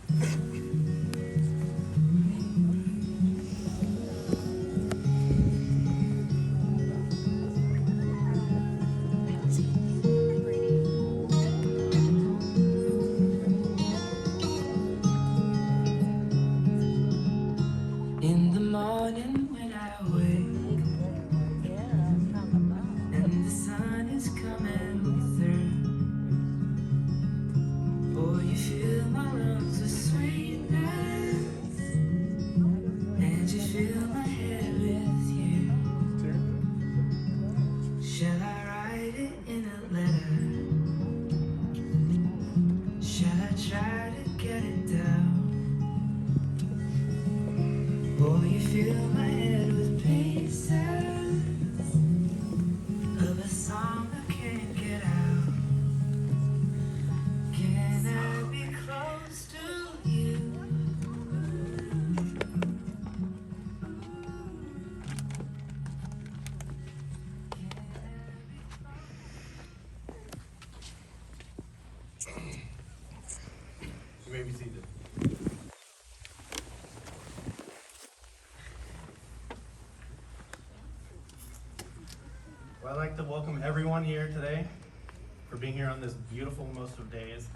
In the morning when I wake and the sun is coming through, oh, you fill my lungs with sweetness, and you fill my head with you. Shall I write it in a letter? Shall I try to get it down? Oh, you fill my head with pieces of a song I can't get out. Can I be close to you? You may be seated. Well, I'd like to welcome everyone here today for being here on this beautiful most of days.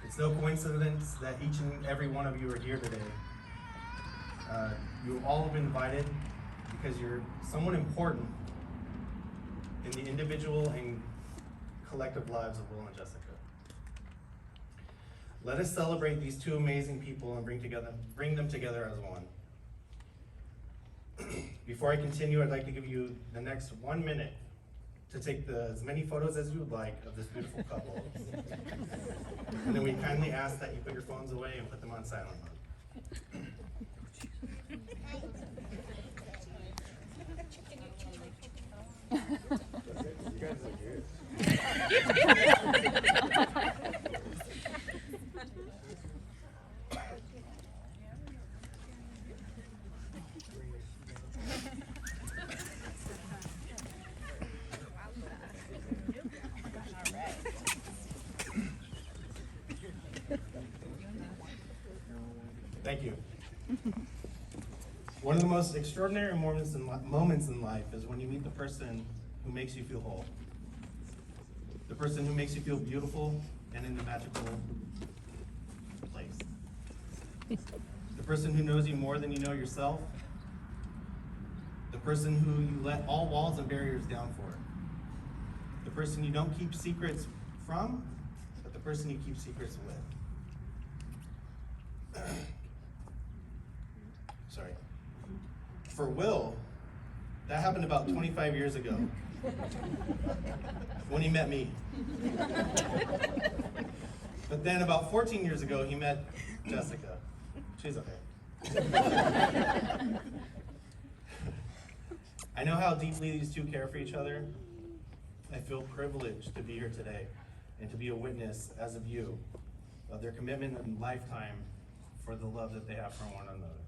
It's no coincidence that each and every one of you are here today. You all have been invited because you're someone important in the individual and collective lives of Will and Jessica. Let us celebrate these two amazing people and bring them together as one. Before I continue, I'd like to give you the next 1 minute to take as many photos as you would like of this beautiful couple. And then we kindly ask that you put your phones away and put them on silent mode. You guys look good. Thank you. One of the most extraordinary moments in life is when you meet the person who makes you feel whole. The person who makes you feel beautiful and in a magical place. The person who knows you more than you know yourself. The person who you let all walls and barriers down for. The person you don't keep secrets from, but the person you keep secrets with. Sorry. For Will, that happened about 25 years ago when he met me. But then about 14 years ago, he met Jessica. She's okay. I know how deeply these two care for each other. I feel privileged to be here today and to be a witness, as of you, of their commitment and lifetime for the love that they have for one another.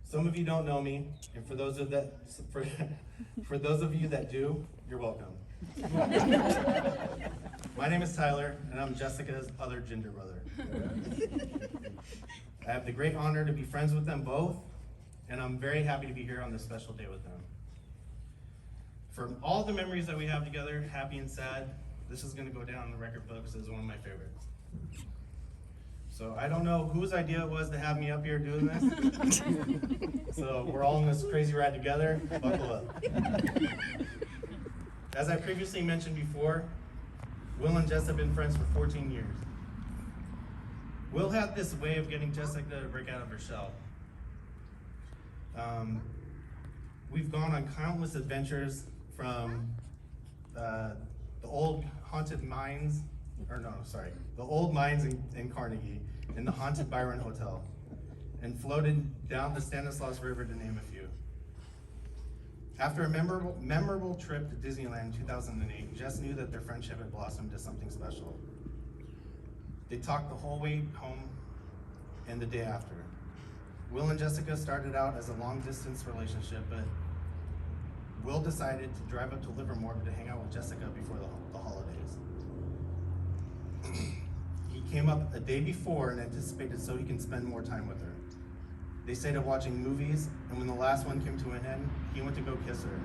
Some of you don't know me, and for those of you that do, you're welcome. My name is Tyler, and I'm Jessica's other ginger brother. I have the great honor to be friends with them both, and I'm very happy to be here on this special day with them. From all the memories that we have together, happy and sad, this is going to go down in the record books as one of my favorites. So I don't know whose idea it was to have me up here doing this. So we're all in this crazy ride together. Buckle up. As I previously mentioned before, Will and Jess have been friends for 14 years. Will had this way of getting Jessica to break out of her shell. We've gone on countless adventures from the old mines in Carnegie and the haunted Byron Hotel, and floated down the Stanislaus River, to name a few. After a memorable trip to Disneyland in 2008, Jess knew that their friendship had blossomed into something special. They talked the whole way home and the day after. Will and Jessica started out as a long-distance relationship, but Will decided to drive up to Livermore to hang out with Jessica before the holidays. He came up a day before and anticipated so he can spend more time with her. They stayed up watching movies, and when the last one came to an end, he went to go kiss her.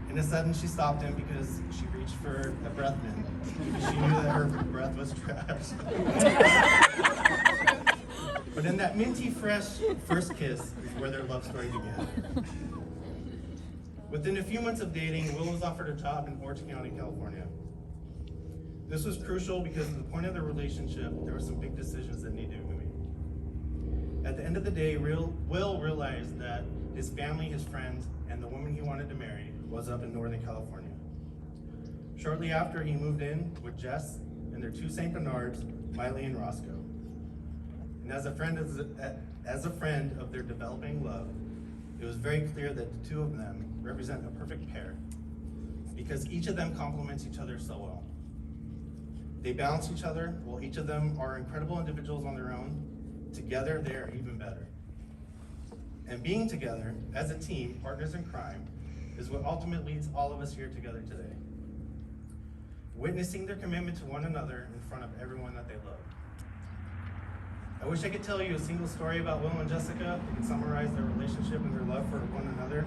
In a sudden, she stopped him because she reached for a breath mint. She knew that her breath was trash. But in that minty fresh first kiss is where their love story began. Within a few months of dating, Will was offered a job in Orange County, California. This was crucial because at the point of their relationship, there were some big decisions that needed to be made. At the end of the day, Will realized that his family, his friends, and the woman he wanted to marry was up in Northern California. Shortly after, he moved in with Jess and their 2 St. Bernards, Miley and Roscoe. And as a friend of their developing love, it was very clear that the 2 of them represent a perfect pair because each of them complements each other so well. They balance each other, while each of them are incredible individuals on their own. Together, they are even better. And being together as a team, partners in crime, is what ultimately leads all of us here together today. Witnessing their commitment to one another in front of everyone that they love. I wish I could tell you a single story about Will and Jessica that could summarize their relationship and their love for one another,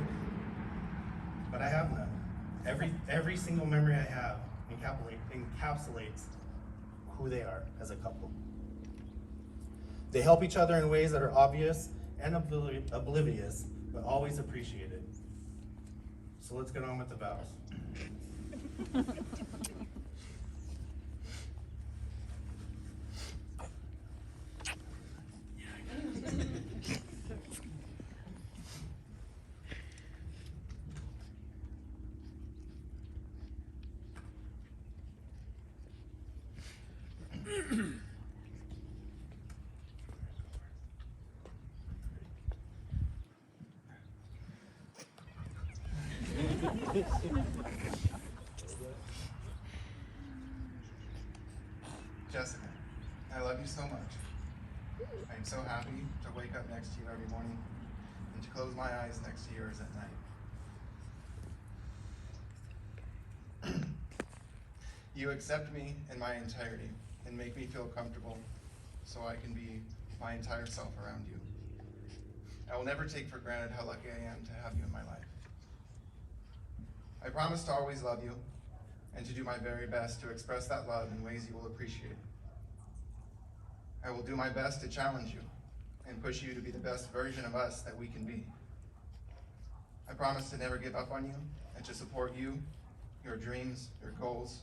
but I have none. Every single memory I have encapsulates who they are as a couple. They help each other in ways that are obvious and oblivious, but always appreciated. So let's get on with the vows. Jessica, I love you so much. I am so happy to wake up next to you every morning and to close my eyes next to yours at night. You accept me in my entirety and make me feel comfortable so I can be my entire self around you. I will never take for granted how lucky I am to have you in my life. I promise to always love you and to do my very best to express that love in ways you will appreciate. I will do my best to challenge you and push you to be the best version of us that we can be. I promise to never give up on you and to support you, your dreams, your goals,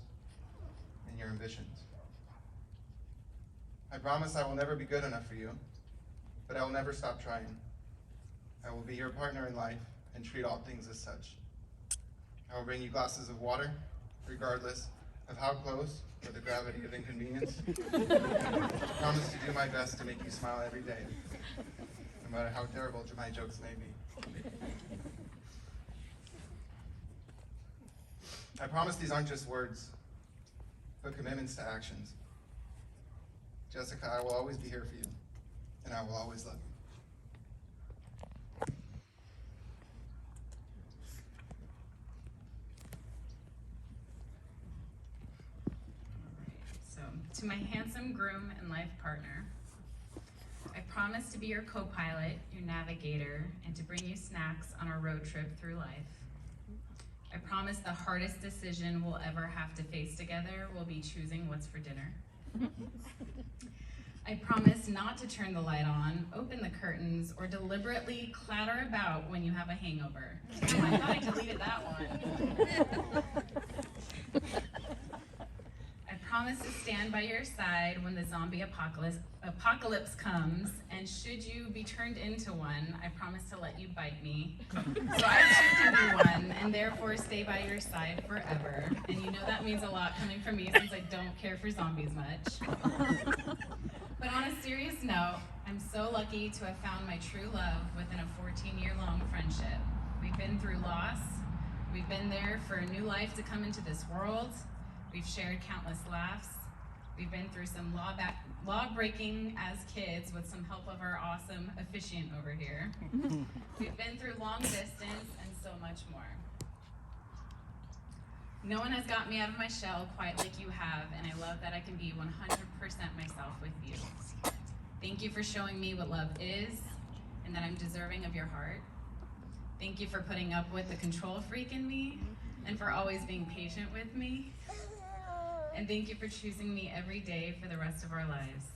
and your ambitions. I promise I will never be good enough for you, but I will never stop trying. I will be your partner in life and treat all things as such. I will bring you glasses of water, regardless of how close or the gravity of inconvenience. I promise to do my best to make you smile every day, no matter how terrible my jokes may be. I promise these aren't just words, but commitments to actions. Jessica, I will always be here for you, and I will always love you. To my handsome groom and life partner, I promise to be your co-pilot, your navigator, and to bring you snacks on our road trip through life. I promise the hardest decision we'll ever have to face together will be choosing what's for dinner. I promise not to turn the light on, open the curtains, or deliberately clatter about when you have a hangover. Oh, I thought I deleted that one. I promise to stand by your side when the zombie apocalypse comes, and should you be turned into one, I promise to let you bite me. So I too can be one, and therefore stay by your side forever. And you know that means a lot coming from me since I don't care for zombies much. But on a serious note, I'm so lucky to have found my true love within a 14-year-long friendship. We've been through loss, we've been there for a new life to come into this world, we've shared countless laughs, we've been through some law breaking as kids with some help of our awesome officiant over here. We've been through long distance and so much more. No one has got me out of my shell quite like you have, and I love that I can be 100% myself with you. Thank you for showing me what love is, and that I'm deserving of your heart. Thank you for putting up with the control freak in me, and for always being patient with me. And thank you for choosing me every day for the rest of our lives.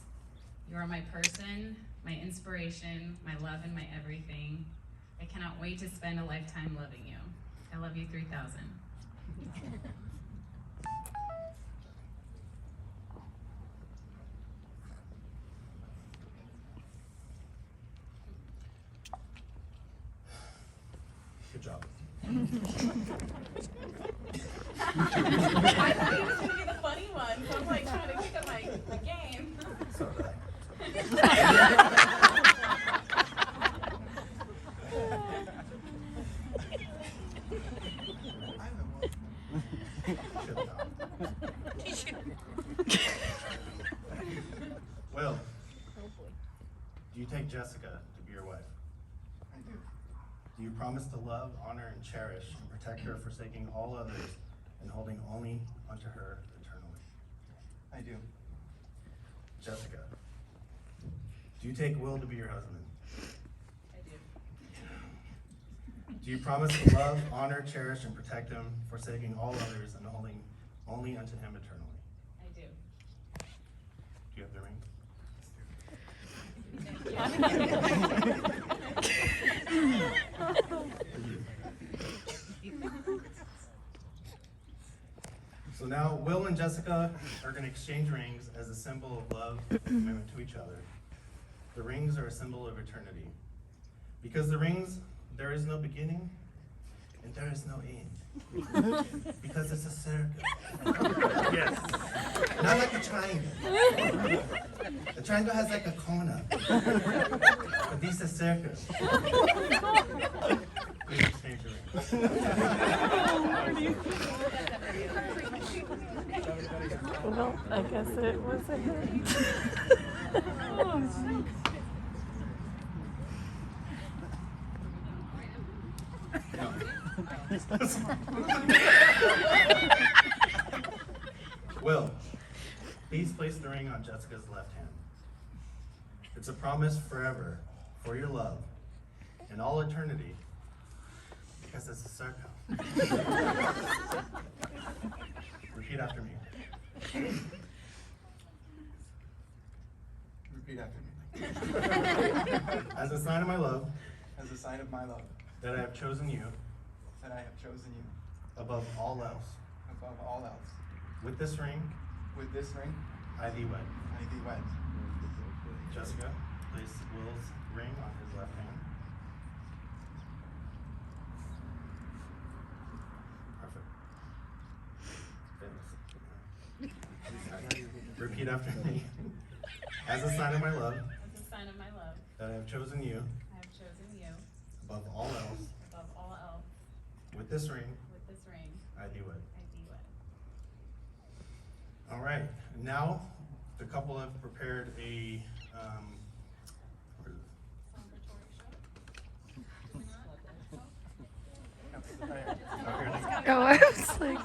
You are my person, my inspiration, my love, and my everything. I cannot wait to spend a lifetime loving you. I love you 3000. Good job. I thought he was going to be the funny one, so I'm like trying to pick up my game. So did I. Will, do you take Jessica to be your wife? I do. Do you promise to love, honor, and cherish, and protect her, forsaking all others, and holding only unto her eternally? I do. Jessica, do you take Will to be your husband? I do. Do you promise to love, honor, cherish, and protect him, forsaking all others, and holding only unto him eternally? I do. Do you have the ring? So now, Will and Jessica are going to exchange rings as a symbol of love and commitment to each other. The rings are a symbol of eternity. Because the rings, there is no beginning and there is no end. Because it's a circle. Yes. Not like a triangle. The triangle has like a corner. But these are circles. Please exchange your rings. Well, I guess it was a hit. Will, please place the ring on Jessica's left hand. It's a promise forever for your love in all eternity, because it's a circle. Repeat after me. Repeat after me. As a sign of my love, As a sign of my love, that I have chosen you that I have chosen you above all else. above all else. With this ring, With this ring, I thee wed. I thee wed. Jessica, place Will's ring on his left hand. Perfect. Repeat after me. As a sign of my love, As a sign of my love, that I have chosen you I have chosen you above all else. above all else. With this ring, With this ring, I thee wed. I thee wed. All right. Now, the couple have prepared a. What is Oh, I was like,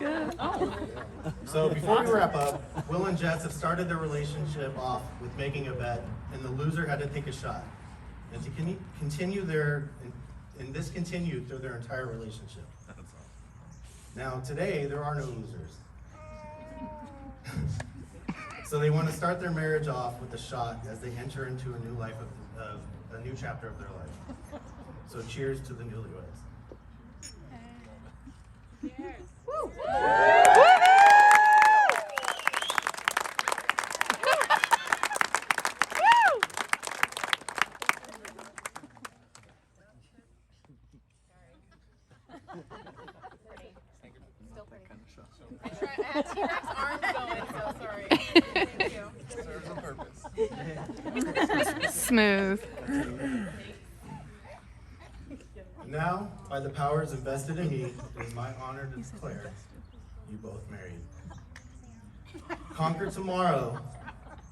So before we wrap up, Will and Jess have started their relationship off with making a bet, and the loser had to take a shot. And to continue and this continued through their entire relationship. Now today, there are no losers. So they want to start their marriage off with a shot as they enter into a new life of a new chapter of their life. So cheers to the newlyweds. I had T-Rex arms going, so sorry. Thank you. Serves a purpose. smooth. Now, by the powers invested in me, it is my honor to declare you both married. Conquer tomorrow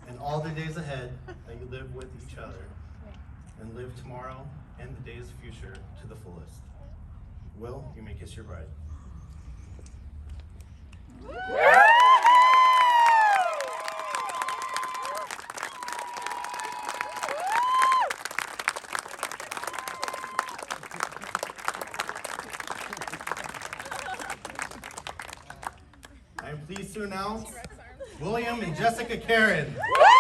and all the days ahead that you live with each other, and live tomorrow and the day's future to the fullest. Will, you may kiss your bride. I am pleased to announce William and Jessica Caron. Woo!